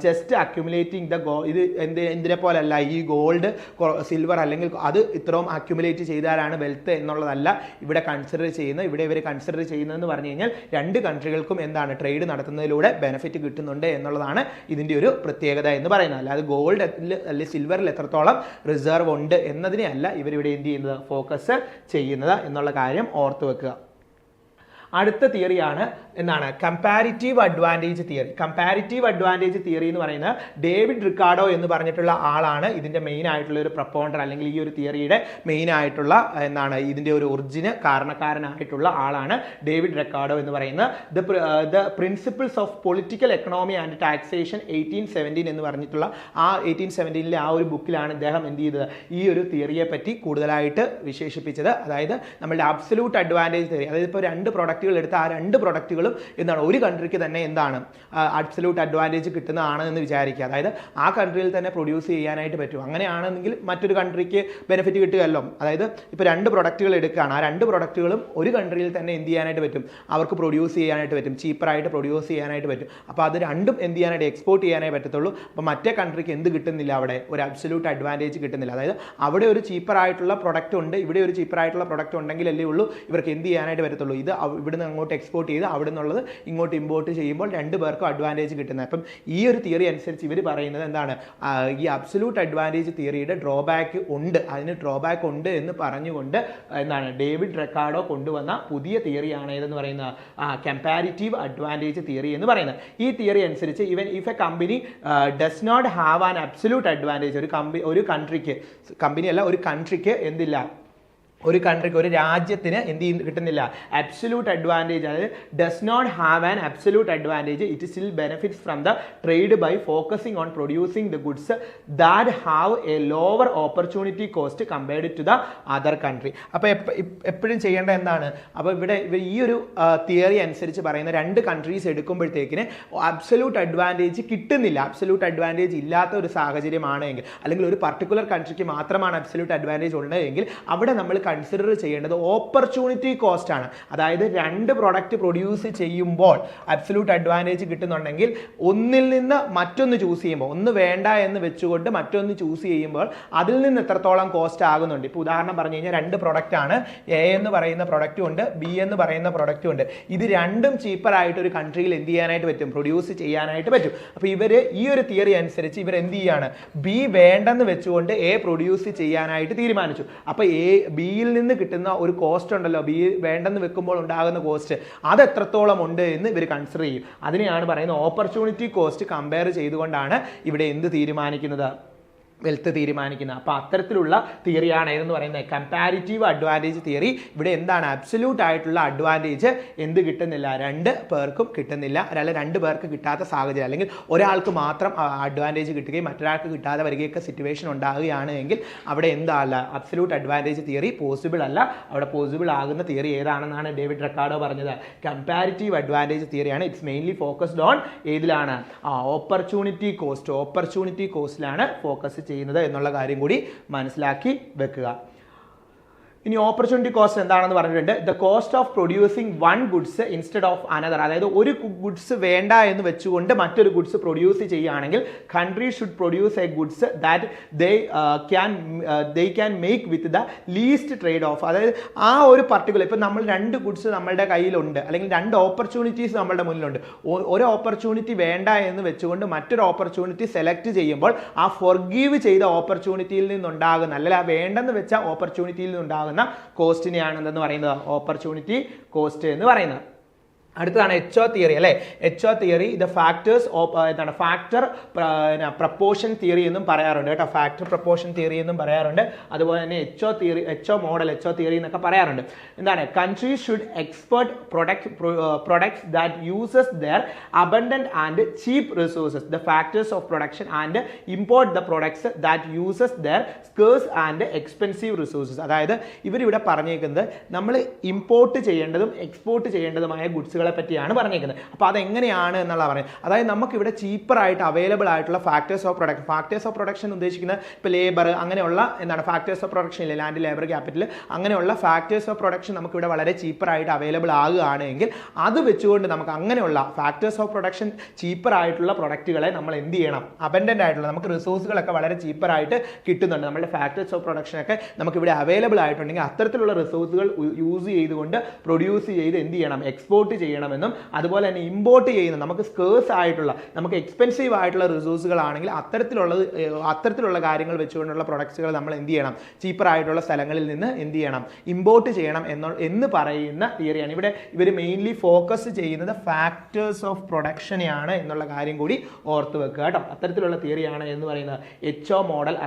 ജസ്റ്റ് അക്യുമുലേറ്റിംഗ് ദ ഇത് എന്തിനെ പോലല്ല, ഈ ഗോൾഡ് സിൽവർ അല്ലെങ്കിൽ അത് ഇത്രയും അക്യുമുലേറ്റ് ചെയ്താലാണ് വെൽത്ത് എന്നുള്ളതല്ല ഇവിടെ കൺസിഡർ ചെയ്യുന്നത്. ഇവിടെ ഇവർ കൺസിഡർ ചെയ്യുന്നതെന്ന് പറഞ്ഞു കഴിഞ്ഞാൽ രണ്ട് കൺട്രികൾക്കും എന്താണ്, ട്രേഡ് നടത്തുന്നതിലൂടെ ബെനിഫിറ്റ് കിട്ടുന്നുണ്ട് എന്നുള്ളതാണ് ഇതിൻ്റെ ഒരു പ്രത്യേകത എന്ന് പറയുന്നത്. അല്ലാതെ ഗോൾഡ് അല്ലെങ്കിൽ സിൽവറിൽ എത്രത്തോളം റിസർവ് ഉണ്ട് എന്നതിനെ അല്ല ഇവരിവിടെ എന്ത് ചെയ്യുന്നത്, ഫോക്കസ് ചെയ്യുന്നത് എന്നുള്ള കാര്യം ഓർത്തു വെക്കുക. അടുത്ത തിയറിയാണ് എന്താണ്, comparative advantage theory. Comparative advantage theory എന്ന് പറയുന്നത് ഡേവിഡ് റിക്കാർഡോ എന്ന് പറഞ്ഞിട്ടുള്ള ആളാണ് ഇതിന്റെ മെയിൻ ആയിട്ടുള്ള ഒരു പ്രൊപ്പോണ്ടർ, അല്ലെങ്കിൽ ഈ ഒരു തിയറിയുടെ മെയിൻ ആയിട്ടുള്ള ഇതിന്റെ ഒരു ഒറിജിന് കാരണക്കാരനായിട്ടുള്ള ആളാണ് ഡേവിഡ് റിക്കാർഡോ എന്ന് പറയുന്നത്. The principles of political economy and taxation 1817 എന്ന് പറഞ്ഞിട്ടുള്ള ആ 1817 ആ ഒരു ബുക്കിലാണ് ഇദ്ദേഹം എന്ത് ചെയ്തത്, ഈ ഒരു തിയറിയെ പറ്റി കൂടുതലായിട്ട് വിശേഷിപ്പിച്ചത്. അതായത് നമ്മളുടെ അബ്സല്യൂട്ട് അഡ്വാൻറ്റേജ് തിയറി, അതായത് ഇപ്പോൾ രണ്ട് പ്രൊഡക്റ്റുകൾ എടുത്ത് ആ രണ്ട് പ്രൊഡക്റ്റുകളും എന്താണ് ഒരു കൺട്രിക്ക് തന്നെ എന്താണ് അബ്സല്യൂട്ട് അഡ്വാൻറ്റേജ് കിട്ടുന്നതാണ് എന്ന് വിചാരിക്കുക. അതായത് ആ കൺട്രിയിൽ തന്നെ പ്രൊഡ്യൂസ് ചെയ്യാനായിട്ട് പറ്റും. അങ്ങനെയാണെങ്കിൽ മറ്റൊരു കൺട്രിക്ക് ബെനിഫിറ്റ് കിട്ടുകയല്ലോ. അതായത് ഇപ്പോൾ രണ്ട് പ്രൊഡക്റ്റുകൾ എടുക്കുകയാണ്, ആ രണ്ട് പ്രൊഡക്റ്റുകളും ഒരു കൺട്രിയിൽ തന്നെ എന്ത് ചെയ്യാനായിട്ട് പറ്റും, അവർക്ക് പ്രൊഡ്യൂസ് ചെയ്യാനായിട്ട് പറ്റും, ചീപ്പറായിട്ട് പ്രൊഡ്യൂസ് ചെയ്യാനായിട്ട് പറ്റും. അപ്പോൾ അത് രണ്ടും എന്ത് ചെയ്യാനായിട്ട്, എക്സ്പോർട്ട് ചെയ്യാനായിട്ട് പറ്റത്തുള്ളൂ. അപ്പോൾ മറ്റേ കൺട്രിക്ക് എന്ത് കിട്ടുന്നില്ല, അവിടെ ഒരു അബ്സല്യൂട്ട് അഡ്വാൻറ്റേജ് കിട്ടുന്നില്ല. അതായത് അവിടെ ഒരു ചീപ്പറായിട്ടുള്ള പ്രൊഡക്റ്റ് ഉണ്ട്, ഇവിടെ ഒരു ചീപ്പറായിട്ടുള്ള പ്രൊഡക്റ്റ് ഉണ്ടെങ്കിലല്ലേ ഉള്ളൂ ഇവർക്ക് എന്ത് ചെയ്യാനായിട്ട് പറ്റത്തുള്ളൂ, ഇത് ഇവിടുന്ന് അങ്ങോട്ട് എക്സ്പോർട്ട് ചെയ്ത് അവിടെ നിന്നുള്ളത് ഇങ്ങോട്ട് ഇമ്പോർട്ട് ചെയ്യുമ്പോൾ രണ്ട് പേർക്കും അഡ്വാൻറ്റേജ് കിട്ടുന്നത്. അപ്പം ഈ ഒരു തിയറി അനുസരിച്ച് ഇവർ പറയുന്നത് എന്താണ്, ഈ അബ്സല്യൂട്ട് അഡ്വാൻറ്റേജ് തിയറിയുടെ ഡ്രോബാക്ക് ഉണ്ട്, അതിന് ഡ്രോബാക്ക് ഉണ്ട് എന്ന് പറഞ്ഞുകൊണ്ട് എന്താണ് ഡേവിഡ് റിക്കാർഡോ കൊണ്ടുവന്ന പുതിയ തിയറിയാണ് ഏതെന്ന് പറയുന്നത് കമ്പാരിറ്റീവ് അഡ്വാൻറ്റേജ് തിയറി എന്ന് പറയുന്നത്. ഈ തിയറി അനുസരിച്ച് even if a company does not have an absolute advantage, ഒരു കൺട്രിക്ക്, കമ്പനി അല്ല ഒരു കൺട്രിക്ക് എന്തില്ല, ഒരു കൺട്രിക്ക്, ഒരു രാജ്യത്തിന് എന്ത് കിട്ടുന്നില്ല, അബ്സല്യൂട്ട് അഡ്വാൻറ്റേജ്, അതായത് does not have an absolute advantage, it still benefits from the trade by focusing on producing the goods that have a lower opportunity cost compared to the other country. അപ്പോൾ എപ്പോഴും ചെയ്യേണ്ട എന്താണ്, അപ്പോൾ ഇവിടെ ഈ ഒരു theory അനുസരിച്ച് പറയുന്ന രണ്ട് കൺട്രീസ് എടുക്കുമ്പോഴത്തേക്കിന് അബ്സല്യൂട്ട് അഡ്വാൻറ്റേജ് കിട്ടുന്നില്ല, അബ്സല്യൂട്ട് അഡ്വാൻറ്റേജ് ഇല്ലാത്ത ഒരു സാഹചര്യമാണെങ്കിൽ, അല്ലെങ്കിൽ ഒരു പർട്ടിക്കുലർ കൺട്രിക്ക് മാത്രമാണ് അബ്സല്യൂട്ട് അഡ്വാൻറ്റേജ് ഉള്ളതെങ്കിൽ അവിടെ നമ്മൾ കൺസിഡർ ചെയ്യേണ്ടത് ഓപ്പർച്യൂണിറ്റി കോസ്റ്റ് ആണ്. അതായത് രണ്ട് പ്രൊഡക്റ്റ് പ്രൊഡ്യൂസ് ചെയ്യുമ്പോൾ അബ്സല്യൂട്ട് അഡ്വാൻറ്റേജ് കിട്ടുന്നുണ്ടെങ്കിൽ ഒന്നിൽ നിന്ന് മറ്റൊന്ന് ചൂസ് ചെയ്യുമ്പോൾ, ഒന്ന് വേണ്ട എന്ന് വെച്ചുകൊണ്ട് മറ്റൊന്ന് ചൂസ് ചെയ്യുമ്പോൾ അതിൽ നിന്ന് എത്രത്തോളം കോസ്റ്റ് ആകുന്നുണ്ട്. ഇപ്പോൾ ഉദാഹരണം പറഞ്ഞു കഴിഞ്ഞാൽ രണ്ട് പ്രൊഡക്റ്റ് ആണ്, എ എന്ന് പറയുന്ന പ്രൊഡക്റ്റും ഉണ്ട്, ബി എന്ന് പറയുന്ന പ്രൊഡക്റ്റും ഉണ്ട്. ഇത് രണ്ടും ചീപ്പറായിട്ട് ഒരു കൺട്രിയിൽ എന്ത് ചെയ്യാനായിട്ട് പറ്റും, പ്രൊഡ്യൂസ് ചെയ്യാനായിട്ട് പറ്റും. അപ്പോൾ ഇവർ ഈ ഒരു തിയറി അനുസരിച്ച് ഇവർ എന്ത് ചെയ്യാണ്, ബി വേണ്ടെന്ന് വെച്ചുകൊണ്ട് എ പ്രൊഡ്യൂസ് ചെയ്യാനായിട്ട് തീരുമാനിച്ചു. അപ്പോൾ ബിയിൽ നിന്ന് കിട്ടുന്ന ഒരു കോസ്റ്റ് ഉണ്ടല്ലോ, ബി വേണ്ടെന്ന് വെക്കുമ്പോൾ ഉണ്ടാകുന്ന കോസ്റ്റ്, അത് എത്രത്തോളം ഉണ്ട് എന്ന് ഇവർ കൺസിഡർ ചെയ്യും. അതിനെയാണ് പറയുന്നത് ഓപ്പർച്യൂണിറ്റി കോസ്റ്റ് കമ്പയർ ചെയ്തുകൊണ്ടാണ് ഇവിടെ എന്ത് തീരുമാനിക്കുന്നത്, വെൽത്ത് തീരുമാനിക്കുന്നത്. അപ്പോൾ അത്തരത്തിലുള്ള തിയറിയാണ് ഏതെന്ന് പറയുന്നത് കമ്പാരിറ്റീവ് അഡ്വാൻറ്റേജ് തിയറി. ഇവിടെ എന്താണ് അബ്സല്യൂട്ട് ആയിട്ടുള്ള അഡ്വാൻറ്റേജ് എന്ത് കിട്ടുന്നില്ല, 2 പേർക്കും കിട്ടുന്നില്ല. അല്ല 2 പേർക്ക് കിട്ടാത്ത സാഹചര്യം അല്ലെങ്കിൽ ഒരാൾക്ക് മാത്രം അഡ്വാൻറ്റേജ് കിട്ടുകയും മറ്റൊരാൾക്ക് കിട്ടാതെ വരികയൊക്കെ സിറ്റുവേഷൻ ഉണ്ടാകുകയാണ് എങ്കിൽ അവിടെ എന്താല്ല അബ്സല്യൂട്ട് അഡ്വാൻറ്റേജ് തിയറി പോസിബിൾ അല്ല. അവിടെ പോസിബിൾ ആകുന്ന തിയറി ഏതാണെന്നാണ് ഡേവിഡ് റിക്കാർഡോ പറഞ്ഞത്, കമ്പാരിറ്റീവ് അഡ്വാൻറ്റേജ് തിയറിയാണ്. ഇറ്റ്സ് മെയിൻലി ഫോക്കസ്ഡ് ഓൺ ഏതിലാണ്, ഓപ്പർച്യൂണിറ്റി കോസ്റ്റിലാണ് ഫോക്കസ് ചെയ്യുന്നത് എന്നുള്ള കാര്യം കൂടി മനസ്സിലാക്കി വെക്കുക. ഇനി ഓപ്പർച്യൂണിറ്റി കോസ്റ്റ് എന്താണെന്ന് പറഞ്ഞിട്ടുണ്ട്. The cost of producing one goods instead of another. അതായത് ഒരു ഗുഡ്സ് വേണ്ട എന്ന് വെച്ചുകൊണ്ട് മറ്റൊരു ഗുഡ്സ് പ്രൊഡ്യൂസ് ചെയ്യുകയാണെങ്കിൽ country should produce A goods that they can make with the least trade off. അതായത് ആ ഒരു പർട്ടിക്കുലർ ഇപ്പം നമ്മൾ 2 ഗുഡ്സ് നമ്മളുടെ കയ്യിലുണ്ട് അല്ലെങ്കിൽ 2 ഓപ്പർച്യൂണിറ്റീസ് നമ്മളുടെ മുന്നിലുണ്ട്. ഒരു ഓപ്പർച്യൂണിറ്റി വേണ്ട എന്ന് വെച്ചുകൊണ്ട് മറ്റൊരു ഓപ്പർച്യൂണിറ്റി സെലക്ട് ചെയ്യുമ്പോൾ ആ ഫോർഗീവ് ചെയ്ത ഓപ്പർച്യൂണിറ്റിയിൽ നിന്നുണ്ടാകുന്ന അല്ലെങ്കിൽ ആ വേണ്ടെന്ന് വെച്ച ഓപ്പർച്യൂണിറ്റിയിൽ നിന്നുണ്ടാകുന്ന കോസ്റ്റിനെയാണ് എന്തെന്ന് പറയുന്നത് ഓപ്പർച്യൂണിറ്റി കോസ്റ്റ് എന്ന് പറയുന്നത്. അടുത്തതാണ് എച്ച്ഒ തിയറി അല്ലേ. എച്ച്ഒ തിയറി ദ ഫാക്ടേഴ്സ് എന്താണ് ഫാക്ടർ പ്രപ്പോർഷൻ തിയറി എന്നും പറയാറുണ്ട് കേട്ടോ. ഫാക്ടർ പ്രപ്പോർഷൻ തിയറി എന്നും പറയാറുണ്ട്. അതുപോലെ തന്നെ HO theory, HO model, HO theory എന്നൊക്കെ പറയാറുണ്ട്. എന്താണ് countries should export products that uses their abundant and cheap resources the factors of production and import the products that uses their scarce and expensive resources. അതായത് ഇവരിവിടെ പറഞ്ഞേക്കുന്നത് നമ്മൾ import ചെയ്യേണ്ടതും export ചെയ്യേണ്ടതുമായ ഗുഡ്സുകൾ പറ്റിയാണ് പറഞ്ഞേക്കുന്നത്. അപ്പോൾ അതെങ്ങനെയാണ് എന്നുള്ള പറയുന്നത്. അതായത് നമുക്കിവിടെ ചീപ്പറായിട്ട് അവൈലബിൾ ആയിട്ടുള്ള factors of production. Factors of production ഉദ്ദേശിക്കുന്നത് ഇപ്പോൾ ലേബർ അങ്ങനെയുള്ള എന്താണ് ഫാക്ടേഴ്സ് ഓഫ് പ്രൊഡക്ഷൻ ഇല്ലേ, ലാൻഡ്, ലേബർ, ക്യാപിറ്റൽ അങ്ങനെയുള്ള ഫാക്ടേഴ്സ് ഓഫ് പ്രൊഡക്ഷൻ നമുക്കിവിടെ വളരെ ചീപ്പറായിട്ട് അവൈലബിൾ ആകുകയാണെങ്കിൽ അത് വെച്ചുകൊണ്ട് നമുക്ക് അങ്ങനെയുള്ള ഫാക്ടേഴ്സ് ഓഫ് പ്രൊഡക്ഷൻ ചീപ്പറായിട്ടുള്ള പ്രൊഡക്റ്റുകളെ നമ്മൾ എന്ത് ചെയ്യണം, അബൻഡൻ്റ് ആയിട്ടുള്ള നമുക്ക് റിസോഴ്സുകളൊക്കെ വളരെ ചീപ്പറായിട്ട് കിട്ടുന്നുണ്ട്, നമ്മുടെ ഫാക്ടേഴ്സ് ഓഫ് പ്രൊഡക്ഷനൊക്കെ നമുക്കിവിടെ അവൈലബിൾ ആയിട്ടുണ്ടെങ്കിൽ അത്തരത്തിലുള്ള റിസോഴ്സുകൾ യൂസ് ചെയ്തുകൊണ്ട് പ്രൊഡ്യൂസ് ചെയ്ത് എന്ത് ചെയ്യണം, എക്സ്പോർട്ട് ചെയ്യണമെന്നും അതുപോലെ തന്നെ ഇമ്പോർട്ട് ചെയ്യുന്ന നമുക്ക് സ്കേഴ്സ് ആയിട്ടുള്ള നമുക്ക് എക്സ്പെൻസീവ് ആയിട്ടുള്ള റിസോഴ്സുകളാണെങ്കിൽ അത്തരത്തിലുള്ള കാര്യങ്ങൾ വെച്ചുകൊണ്ടുള്ള പ്രൊഡക്ട്സുകൾ നമ്മൾ എന്ത് ചെയ്യണം, ചീപ്പർ ആയിട്ടുള്ള സ്ഥലങ്ങളിൽ നിന്ന് എന്ത് ചെയ്യണം, ഇമ്പോർട്ട് ചെയ്യണം എന്ന് പറയുന്ന തിയറിയാണ്. ഇവിടെ ഇവർ മെയിൻലി ഫോക്കസ് ചെയ്യുന്നത് ഫാക്ടേഴ്സ് ഓഫ് പ്രൊഡക്ഷനെയാണ് എന്നുള്ള കാര്യം കൂടി ഓർത്ത് വെക്കുക കേട്ടോ. അത്തരത്തിലുള്ള തിയറിയാണ് എന്ന് പറയുന്നത് എച്ച്ഒ മോഡൽ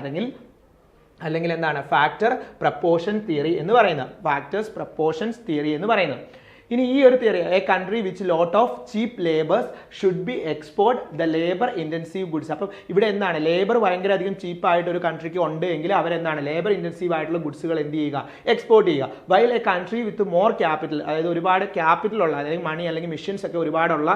അല്ലെങ്കിൽ എന്താണ് ഫാക്ടർ പ്രപ്പോർഷൻ തിയറി എന്ന് പറയുന്നത്, ഫാക്ടേഴ്സ് പ്രപ്പോർഷൻസ് തിയറി എന്ന് പറയുന്നത്. ഇനി ഈ ഒരു theory a country which lot of cheap labours should be export the labour intensive goods. അപ്പം ഇവിടെ എന്താണ് ലേബർ ഭയങ്കര അധികം ചീപ്പായിട്ട് ഒരു കൺട്രിക്ക് ഉണ്ട് എങ്കിൽ അവരെന്താണ് ലേബർ ഇൻറ്റൻസീവ് ആയിട്ടുള്ള ഗുഡ്സുകൾ എന്ത് ചെയ്യുക, എക്സ്പോർട്ട് ചെയ്യുക. While A country with more capital, അതായത് ഒരുപാട് ക്യാപിറ്റൽ ഉള്ള അല്ലെങ്കിൽ മണി അല്ലെങ്കിൽ മെഷീൻസ് ഒക്കെ ഒരുപാടുള്ള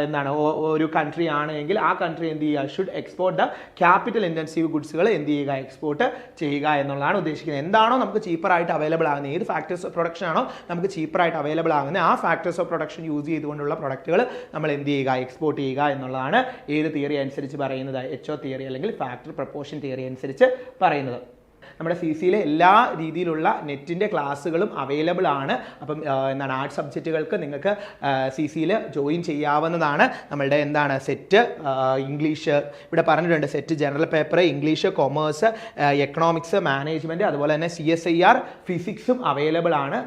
എന്താണ് ഒരു കൺട്രി ആണ് എങ്കിൽ ആ കൺട്രി എന്ത് ചെയ്യുക, should export the capital intensive ഗുഡ്സുകൾ എന്ത് ചെയ്യുക, എക്സ്പോർട്ട് ചെയ്യുക എന്നുള്ളതാണ് ഉദ്ദേശിക്കുന്നത്. എന്താണോ നമുക്ക് ചീപ്പറായിട്ട് അവൈലബിൾ ആകുന്നത്, ഏത് ഫാക്ടേഴ്സ് ഓഫ് പ്രൊഡക്ഷൻ ആണോ നമുക്ക് ചീപ്പറായിട്ട് അവൈലബിൾ ആകുന്നത് ആ ഫാക്ടേഴ്സ് ഓഫ് പ്രൊഡക്ഷൻ യൂസ് ചെയ്തുകൊണ്ടുള്ള പ്രൊഡക്റ്റുകൾ നമ്മൾ എന്ത് ചെയ്യുക, എക്സ്പോർട്ട് ചെയ്യുക എന്നുള്ളതാണ് ഏത് തിയറി അനുസരിച്ച് പറയുന്നത്, എച്ച്ഒ തിയറി അല്ലെങ്കിൽ ഫാക്ടർ പ്രപ്പോർഷൻ തിയറി അനുസരിച്ച് പറയുന്നത്. നമ്മുടെ സി സിയിലെ എല്ലാ രീതിയിലുള്ള നെറ്റിൻ്റെ ക്ലാസ്സുകളും അവൈലബിൾ ആണ്. അപ്പം എന്താണ് ആർട്ട് സബ്ജക്റ്റുകൾക്ക് നിങ്ങൾക്ക് സി സിയിൽ ജോയിൻ ചെയ്യാവുന്നതാണ്. നമ്മളുടെ എന്താണ് സെറ്റ് ഇംഗ്ലീഷ് ഇവിടെ പറഞ്ഞിട്ടുണ്ട്, set general paper, English, commerce, economics, management, അതുപോലെ തന്നെ CSIR ഫിസിക്സും അവൈലബിൾ ആണ്.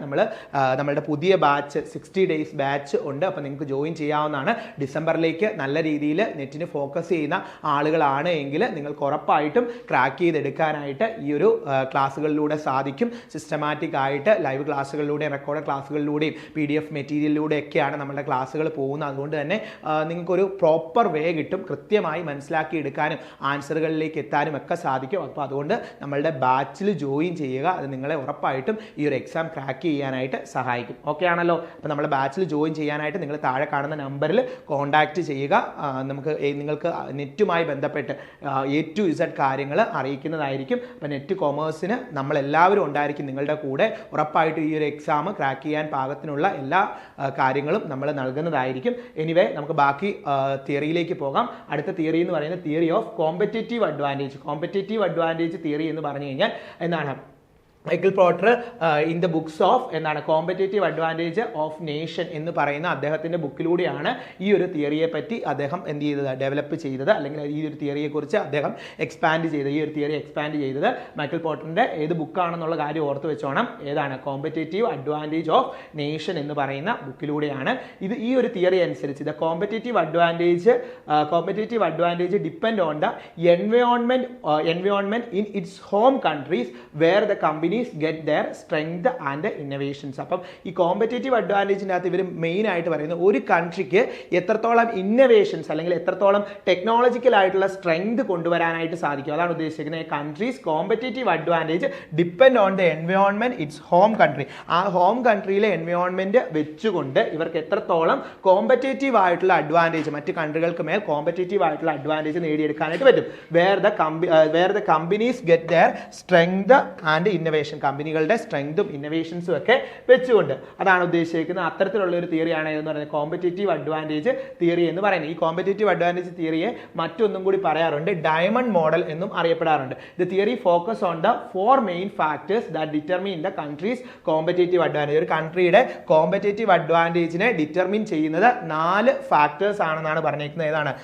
നമ്മളുടെ പുതിയ ബാച്ച് 60 days ബാച്ച് ഉണ്ട്. അപ്പോൾ നിങ്ങൾക്ക് ജോയിൻ ചെയ്യാവുന്നതാണ്. ഡിസംബറിലേക്ക് നല്ല രീതിയിൽ നെറ്റിന് ഫോക്കസ് ചെയ്യുന്ന ആളുകളാണ് എങ്കിൽ നിങ്ങൾക്ക് ഉറപ്പായിട്ടും ക്രാക്ക് ചെയ്തെടുക്കാനായിട്ട് ഈ ഒരു ക്ലാസ്സുകളിലൂടെ സാധിക്കും. സിസ്റ്റമാറ്റിക് ആയിട്ട് ലൈവ് ക്ലാസ്സുകളിലൂടെയും റെക്കോർഡ് ക്ലാസ്സുകളിലൂടെയും PDF മെറ്റീരിയലിലൂടെയൊക്കെയാണ് നമ്മുടെ ക്ലാസ്സുകൾ പോകുന്നത്. അതുകൊണ്ട് തന്നെ നിങ്ങൾക്കൊരു പ്രോപ്പർ വേ കിട്ടും, കൃത്യമായി മനസ്സിലാക്കി എടുക്കാനും ആൻസറുകളിലേക്ക് എത്താനും ഒക്കെ സാധിക്കും. അപ്പോൾ അതുകൊണ്ട് നമ്മളുടെ ബാച്ചിൽ ജോയിൻ ചെയ്യുക, അത് നിങ്ങളെ ഉറപ്പായിട്ടും ഈ ഒരു എക്സാം ക്രാക്ക് ചെയ്യാനായിട്ട് സഹായിക്കും. ഓക്കെ ആണല്ലോ. അപ്പോൾ നമ്മുടെ ബാച്ചിൽ ജോയിൻ ചെയ്യാനായിട്ട് നിങ്ങൾ താഴെ കാണുന്ന നമ്പറിൽ കോൺടാക്റ്റ് ചെയ്യുക. നിങ്ങൾക്ക് നെറ്റുമായി ബന്ധപ്പെട്ട് A to Z കാര്യങ്ങൾ അറിയിക്കുന്നതായിരിക്കും. അപ്പോൾ നെറ്റ് കൊമേഴ്സിന് നമ്മളെല്ലാവരും ഉണ്ടായിരിക്കും നിങ്ങളുടെ കൂടെ. ഉറപ്പായിട്ടും ഈ ഒരു എക്സാം ക്രാക്ക് ചെയ്യാൻ പാകത്തിനുള്ള എല്ലാ കാര്യങ്ങളും നമ്മൾ നൽകുന്നതായിരിക്കും. എനിവേ നമുക്ക് ബാക്കി തിയറിയിലേക്ക് പോകാം. അടുത്ത തിയറി എന്ന് പറയുന്നത് theory of competitive advantage. Competitive advantage theory എന്ന് പറഞ്ഞു കഴിഞ്ഞാൽ എന്താണ്, Michael Porter in the books of എന്താണ് കോമ്പറ്റേറ്റീവ് അഡ്വാൻറ്റേജ് ഓഫ് നേഷൻ എന്ന് പറയുന്ന അദ്ദേഹത്തിൻ്റെ ബുക്കിലൂടെയാണ് ഈ ഒരു തിയറിയെ പറ്റി അദ്ദേഹം എന്ത് ചെയ്തത്, ഡെവലപ്പ് ചെയ്തത്, അല്ലെങ്കിൽ ഈ ഒരു തിയറിയെക്കുറിച്ച് അദ്ദേഹം എക്സ്പാൻഡ് ചെയ്തത്. ഈ ഒരു തിയറി എക്സ്പാൻഡ് ചെയ്തത് മൈക്കിൾ പോർട്ടറിൻ്റെ ഏത് ബുക്കാണെന്നുള്ള കാര്യം ഓർത്ത് വെച്ചോണം. ഏതാണ്? കോമ്പറ്റേറ്റീവ് അഡ്വാൻറ്റേജ് ഓഫ് നേഷൻ എന്ന് പറയുന്ന ബുക്കിലൂടെയാണ്. ഇത് ഈ ഒരു തിയറി അനുസരിച്ച് the competitive advantage depend on the environment in its home countries where the companies get their strength and innovations. അപ്പം ഈ കോമ്പറ്റേറ്റീവ് അഡ്വാൻറ്റേജിൻ്റെ അകത്ത് ഇവർ മെയിൻ ആയിട്ട് പറയുന്നത് ഒരു കൺട്രിക്ക് എത്രത്തോളം ഇന്നോവേഷൻസ് അല്ലെങ്കിൽ എത്രത്തോളം ടെക്നോളജിക്കൽ ആയിട്ടുള്ള സ്ട്രെങ്ത് കൊണ്ടുവരാനായിട്ട് സാധിക്കും, അതാണ് ഉദ്ദേശിക്കുന്നത്. Countries competitive advantage depend on the environment it's home country. ആ ഹോം കൺട്രിയിലെ എൻവയോൺമെന്റ് വെച്ചുകൊണ്ട് ഇവർക്ക് എത്രത്തോളം കോമ്പറ്റേറ്റീവ് ആയിട്ടുള്ള അഡ്വാൻറ്റേജ്, മറ്റ് കൺട്രികൾക്ക് മേൽ കോമ്പറ്റേറ്റീവ് ആയിട്ടുള്ള അഡ്വാൻറ്റേജ് നേടിയെടുക്കാനായിട്ട് പറ്റും. Where the companies get their strength and innovation, കമ്പനികളുടെ സ്ട്രെങ്തും ഇന്നോവേഷൻസും ഒക്കെ വെച്ചുകൊണ്ട്, അതാണ് ഉദ്ദേശിക്കുന്നത്. അത്തരത്തിലുള്ള ഒരു തിയറിയാണ് എന്ന് പറയുന്നത് കോമ്പറ്റേറ്റീവ് അഡ്വാൻറ്റേജ് തിയറി എന്ന് പറയുന്നത്. ഈ കോമ്പറ്റേറ്റീവ് അഡ്വാൻറ്റേജ് തിയറിയെ മറ്റൊന്നും കൂടി പറയാറുണ്ട്, ഡയമണ്ട് മോഡൽ എന്നും അറിയപ്പെടാറുണ്ട്. The theory focus on the 4 main factors that determine the country's competitive advantage. ഒരു കൺട്രിയുടെ കോമ്പറ്റേറ്റീവ് അഡ്വാൻറ്റേജിനെ ഡിറ്റർമിൻ ചെയ്യുന്നത് 4 ഫാക്ടേഴ്സ് ആണെന്നാണ് പറഞ്ഞിരിക്കുന്നത്. ഏതാണ്?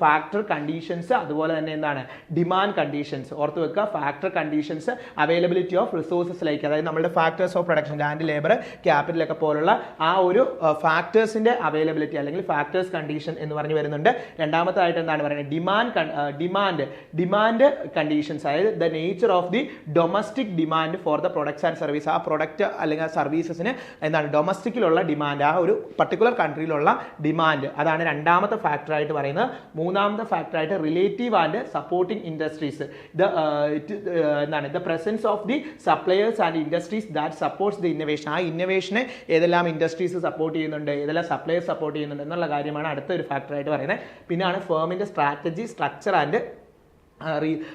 ഫാക്ടർ കണ്ടീഷൻസ്, അതുപോലെ തന്നെ എന്താണ് ഡിമാൻഡ് കണ്ടീഷൻസ്. ഓർത്ത് വെക്കുക, factor conditions, availability of resources like, അതായത് നമ്മുടെ factors of production, land, labour, capital ഒക്കെ പോലുള്ള ആ ഒരു ഫാക്ടേഴ്സിന്റെ അവൈലബിലിറ്റി അല്ലെങ്കിൽ ഫാക്ടേഴ്സ് കണ്ടീഷൻ എന്ന് പറഞ്ഞു വരുന്നുണ്ട്. രണ്ടാമത്തായിട്ട് എന്താണ് പറയുന്നത്? ഡിമാൻഡ് കണ്ടീഷൻസ്, അതായത് the nature of the domestic demand for the products and service. ആ പ്രൊഡക്റ്റ് അല്ലെങ്കിൽ ആ സർവീസസിന് എന്താണ് ഡൊമസ്റ്റിക്കിലുള്ള ഡിമാൻഡ്, ആ ഒരു പർട്ടിക്കുലർ കൺട്രിയിലുള്ള ഡിമാൻഡ്, അതാണ് രണ്ടാമത്തെ ഫാക്ടറായിട്ട് പറയുന്നത്. മൂന്നാമത്തെ ഫാക്ടറായിട്ട് റിലേറ്റീവ് ആൻഡ് സപ്പോർട്ടിംഗ് ഇൻഡസ്ട്രീസ്, എന്താണ് the presence of the suppliers and industries that supports the innovation. ആ ഇന്നോവേഷനെ ഏതെല്ലാം ഇൻഡസ്ട്രീസ് സപ്പോർട്ട് ചെയ്യുന്നുണ്ട്, ഏതെല്ലാം സപ്ലയേഴ്സ് സപ്പോർട്ട് ചെയ്യുന്നുണ്ട് എന്നുള്ള കാര്യമാണ് അടുത്ത ഒരു ഫാക്ടറായിട്ട് പറയുന്നത്. പിന്നെയാണ് ഫേമിന്റെ സ്ട്രാറ്റജി, സ്ട്രക്ചർ ആൻഡ്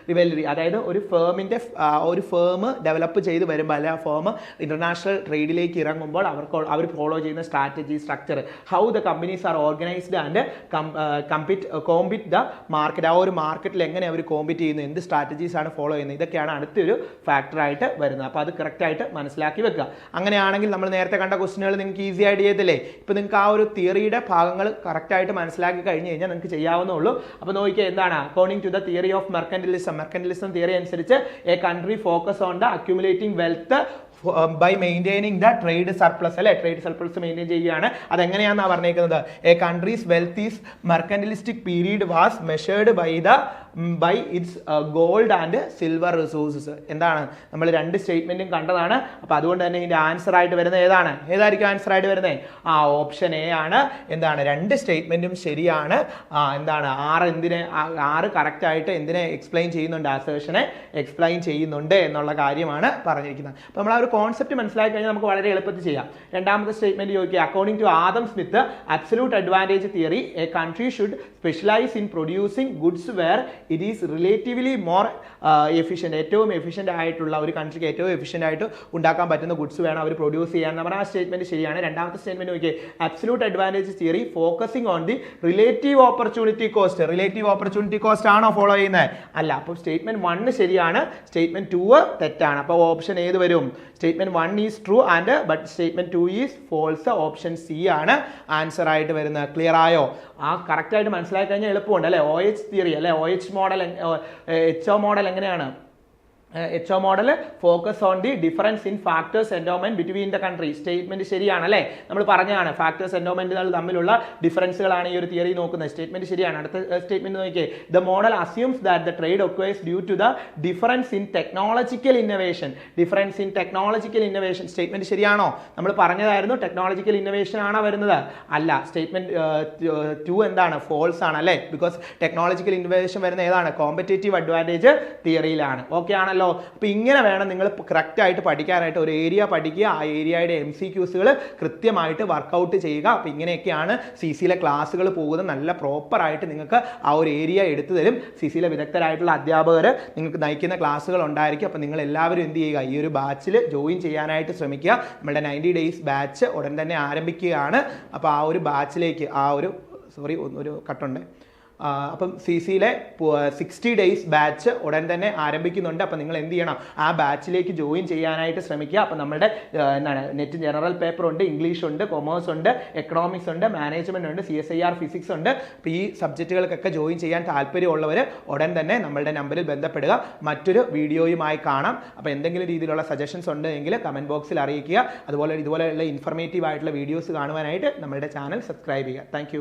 റിവൽറി, അതായത് ഒരു ഫേം ഡെവലപ്പ് ചെയ്ത് വരുമ്പോൾ, അല്ലെങ്കിൽ ആ ഫേം ഇന്റർനാഷണൽ ട്രേഡിലേക്ക് ഇറങ്ങുമ്പോൾ അവർ ഫോളോ ചെയ്യുന്ന strategy, structure, how the companies are organised and compete the market. ആ ഒരു മാർക്കറ്റിൽ എങ്ങനെ അവർ കോമ്പീറ്റ് ചെയ്യുന്നു, എന്ത് സ്ട്രാറ്റജീസ് ആണ് ഫോളോ ചെയ്യുന്നത്, ഇതൊക്കെയാണ് അടുത്തൊരു ഫാക്ടറായിട്ട് വരുന്നത്. അപ്പോൾ അത് കറക്റ്റായിട്ട് മനസ്സിലാക്കി വെക്കുക. അങ്ങനെയാണെങ്കിൽ നമ്മൾ നേരത്തെ കണ്ട ക്വസ്റ്റ്യനുകൾ നിങ്ങൾക്ക് ഈസി ആയിട്ട് ചെയ്തില്ലേ? ഇപ്പോൾ നിങ്ങൾക്ക് ആ ഒരു തിയറിയുടെ ഭാഗങ്ങൾ കറക്റ്റായിട്ട് മനസ്സിലാക്കി കഴിഞ്ഞ് കഴിഞ്ഞാൽ നിങ്ങൾക്ക് ചെയ്യാവുന്നുള്ളൂ. അപ്പോൾ നോക്കിയാൽ എന്താണ്? According to the theory of mercantilism theory അനുസരിച്ച് a country focus on the accumulating wealth by maintaining the trade surplus, അല്ലെ? ട്രേഡ് സർപ്ലസ് മെയിൻറ്റെയിൻ ചെയ്യുകയാണ്. അതെങ്ങനെയാണെന്നാണ് പറഞ്ഞിരിക്കുന്നത്? A country's wealth is mercantilistic period was measured by its gold and silver resources. എന്താണ്? നമ്മൾ 2 സ്റ്റേറ്റ്മെന്റും കണ്ടതാണ്. അപ്പൊ അതുകൊണ്ട് തന്നെ ഇതിന്റെ ആൻസർ ആയിട്ട് വരുന്നത് ഏതാണ്? ഏതായിരിക്കും ആൻസർ ആയിട്ട് വരുന്നത്? ഓപ്ഷൻ എ ആണ്. എന്താണ്? 2 സ്റ്റേറ്റ്മെന്റും ശരിയാണ്. എന്താണ്? 6 കറക്റ്റ് ആയിട്ട് എന്തിനെ എക്സ്പ്ലെയിൻ ചെയ്യുന്നുണ്ട്? അസേർഷനെ എക്സ്പ്ലെയിൻ ചെയ്യുന്നുണ്ട് എന്നുള്ള കാര്യമാണ് പറഞ്ഞിരിക്കുന്നത്. അപ്പൊ നമ്മൾ ആ ഒരു കോൺസെപ്റ്റ് മനസ്സിലാക്കി കഴിഞ്ഞാൽ നമുക്ക് വളരെ എളുപ്പത്തിൽ ചെയ്യാം. രണ്ടാമത്തെ സ്റ്റേറ്റ്മെന്റ് ചോദിക്കുക, according to Adam Smith absolute advantage theory a country should specialise in producing goods where it is relatively more efficient. ഏറ്റവും എഫിഷ്യൻ്റ് ആയിട്ടുള്ള ഒരു കൺട്രിക്ക് ഏറ്റവും എഫിഷ്യൻ്റ് ആയിട്ട് ഉണ്ടാക്കാൻ പറ്റുന്ന ഗുഡ്സ് വേണം അവർ പ്രൊഡ്യൂസ് ചെയ്യാൻ. നമ്മുടെ ആ സ്റ്റേറ്റ്മെന്റ് ശരിയാണ്. രണ്ടാമത്തെ സ്റ്റേറ്റ്മെന്റ് നോക്കിയേ, absolute advantage theory focusing on the relative opportunity cost. Relative opportunity cost ആണോ ഫോളോ ചെയ്യുന്നത്? അല്ല. അപ്പോൾ സ്റ്റേറ്റ്മെന്റ് 1 ശരിയാണ്, സ്റ്റേറ്റ്മെന്റ് 2 തെറ്റാണ്. അപ്പോൾ ഓപ്ഷൻ ഏത് വരും? Statement 1 is true and but statement 2 is false. Option C ആണ് ആൻസർ ആയിട്ട് വരുന്നത്. ക്ലിയർ ആയോ? ആ കറക്റ്റ് ആയിട്ട് മനസ്സിലാക്കി കഴിഞ്ഞാൽ എളുപ്പമുണ്ട്, അല്ലെ? OH തിയറി, അല്ലെ? OH മോഡൽ, HO മോഡൽ എങ്ങനെയാണ്? HO model focus on the difference in factors endowment between the country. Statement ശരിയാണ്, അല്ലേ? നമ്മൾ പറഞ്ഞതാണ് ഫാക്ടേഴ്സ് എൻഡോമെന്റുകൾ തമ്മിലുള്ള ഡിഫറൻസുകളാണ് ഈ ഒരു തിയറി നോക്കുന്നത്. സ്റ്റേറ്റ്മെന്റ് ശരിയാണ്. അടുത്ത സ്റ്റേറ്റ്മെന്റ് നോക്കിയേ, the model assumes that the trade occurs due to the difference in technological innovation. Difference in technological innovation statement ശരിയാണോ? നമ്മൾ പറഞ്ഞതായിരുന്നു ടെക്നോളജിക്കൽ ഇന്നോവേഷൻ ആണോ വരുന്നത്? അല്ല. സ്റ്റേറ്റ്മെന്റ് 2 എന്താണ്? ഫോൾസ് ആണ്, അല്ലേ? ബിക്കോസ് ടെക്നോളജിക്കൽ ഇന്നോവേഷൻ വരുന്ന ഏതാണ്? Competitive advantage തിയറിയിലാണ്. ഓക്കെ ആണല്ലോ? അപ്പോൾ ഇങ്ങനെ വേണം നിങ്ങൾ കറക്റ്റ് ആയിട്ട് പഠിക്കാനായിട്ട്. ഒരു ഏരിയ പഠിക്കുക, ആ ഏരിയയുടെ MCQസുകൾ കൃത്യമായിട്ട് വർക്കൗട്ട് ചെയ്യുക. അപ്പോൾ ഇങ്ങനെയൊക്കെയാണ് CCയിലെ ക്ലാസ്സുകൾ പോകുന്നത്. നല്ല പ്രോപ്പറായിട്ട് നിങ്ങൾക്ക് ആ ഒരു ഏരിയ എടുത്തു തരും. CCയിലെ വിദഗ്ധരായിട്ടുള്ള അധ്യാപകർ നിങ്ങൾക്ക് നയിക്കുന്ന ക്ലാസ്സുകൾ ഉണ്ടായിരിക്കും. അപ്പോൾ നിങ്ങൾ എല്ലാവരും എന്ത് ചെയ്യുക? ഈ ഒരു ബാച്ചിൽ ജോയിൻ ചെയ്യാനായിട്ട് ശ്രമിക്കുക. നമ്മുടെ 90 ഡേയ്സ് ബാച്ച് ഉടൻ തന്നെ ആരംഭിക്കുകയാണ്. അപ്പോൾ ആ ഒരു ബാച്ചിലേക്ക് ഒരു കട്ടുണ്ട്. അപ്പം CC-യിലെ 60 days ബാച്ച് ഉടൻ തന്നെ ആരംഭിക്കുന്നുണ്ട്. അപ്പം നിങ്ങൾ എന്ത് ചെയ്യണം, ആ ബാച്ചിലേക്ക് ജോയിൻ ചെയ്യാനായിട്ട് ശ്രമിക്കുക. അപ്പം നമ്മുടെ എന്താണ് നെറ്റ് ജനറൽ പേപ്പർ ഉണ്ട്, ഇംഗ്ലീഷ് ഉണ്ട്, കൊമേഴ്സ് ഉണ്ട്, എക്കണോമിക്സ് ഉണ്ട്, മാനേജ്മെന്റ് ഉണ്ട്, CSIR ഫിസിക്സ് ഉണ്ട്. അപ്പോൾ ഈ സബ്ജക്റ്റുകൾക്കൊക്കെ ജോയിൻ ചെയ്യാൻ താല്പര്യമുള്ളവർ ഉടൻ തന്നെ നമ്മളുടെ നമ്പറിൽ ബന്ധപ്പെടുക. മറ്റൊരു വീഡിയോയുമായി കാണാം. അപ്പോൾ എന്തെങ്കിലും രീതിയിലുള്ള സജഷൻസ് ഉണ്ടെങ്കിൽ കമന്റ് ബോക്സിൽ അറിയിക്കുക. അതുപോലെ ഇതുപോലെയുള്ള ഇൻഫർമേറ്റീവ് ആയിട്ടുള്ള വീഡിയോസ് കാണുവാനായിട്ട് നമ്മുടെ ചാനൽ സബ്സ്ക്രൈബ് ചെയ്യുക. താങ്ക്